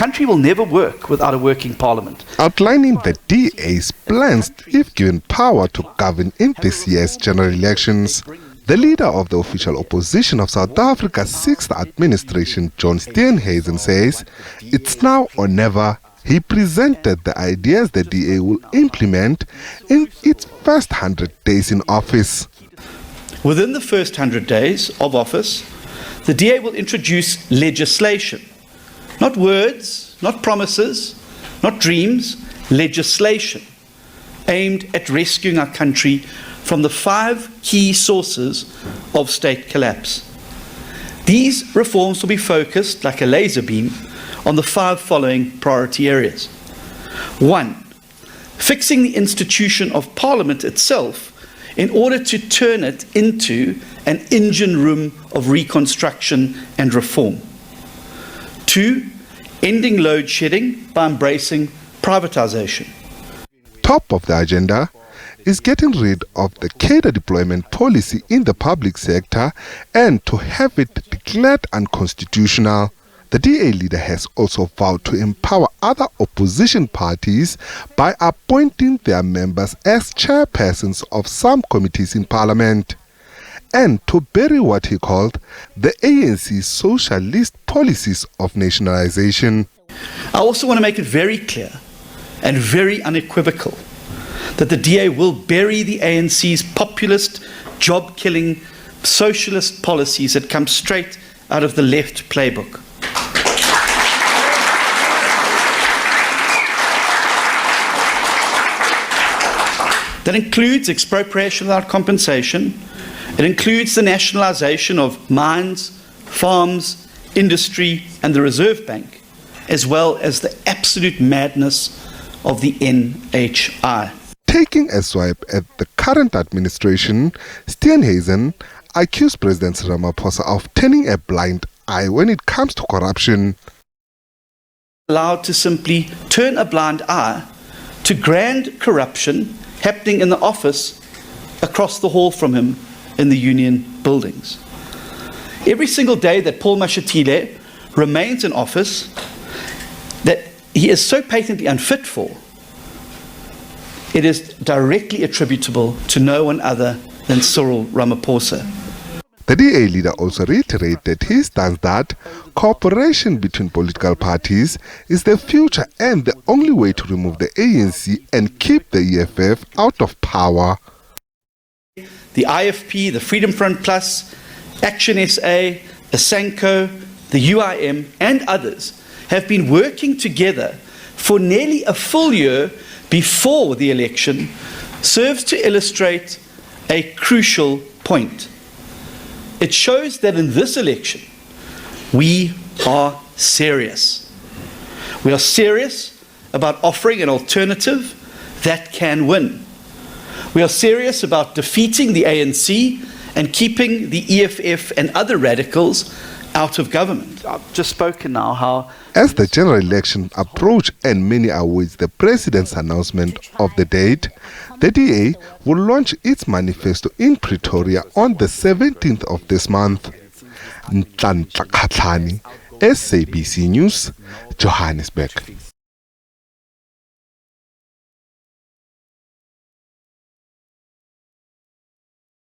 country will never work without a working parliament. Outlining the DA's plans if given power to govern in this year's general elections, the leader of the official opposition of South Africa's sixth administration, John Steenhuisen, says it's now or never. He presented the ideas the DA will implement in its first 100 days in office. Within the first 100 days of office, the DA will introduce legislation. Not words, not promises, not dreams, legislation aimed at rescuing our country from the 5 key sources of state collapse. These reforms will be focused, like a laser beam, on the 5 following priority areas. 1. Fixing the institution of Parliament itself in order to turn it into an engine room of reconstruction and reform. 2. Ending load shedding by embracing privatization. Top of the agenda is getting rid of the cadre deployment policy in the public sector and to have it declared unconstitutional. The DA leader has also vowed to empower other opposition parties by appointing their members as chairpersons of some committees in Parliament, and to bury what he called the ANC's socialist policies of nationalisation. I also want to make it very clear and very unequivocal that the DA will bury the ANC's populist, job-killing, socialist policies that come straight out of the left playbook. That includes expropriation without compensation. It includes the nationalisation of mines, farms, industry and the Reserve Bank, as well as the absolute madness of the NHI. Taking a swipe at the current administration, Steenhuisen accused President Ramaphosa of turning a blind eye when it comes to corruption. Allowed to simply turn a blind eye to grand corruption happening in the office across the hall from him in the union buildings. Every single day that Paul Mashatile remains in office that he is so patently unfit for, it is directly attributable to no one other than Cyril Ramaphosa. The DA leader also reiterated his stance that cooperation between political parties is the future and the only way to remove the ANC and keep the EFF out of power. The IFP, the Freedom Front Plus, Action SA, Asanko, the UIM and others have been working together for nearly a full year before the election serves to illustrate a crucial point. It shows that in this election, we are serious. We are serious about offering an alternative that can win. We are serious about defeating the ANC and keeping the EFF and other radicals out of government. I've just spoken now how... As the general election approach and many await the president's announcement of the date, the DA will launch its manifesto in Pretoria on the 17th of this month. SABC News, Johannesburg.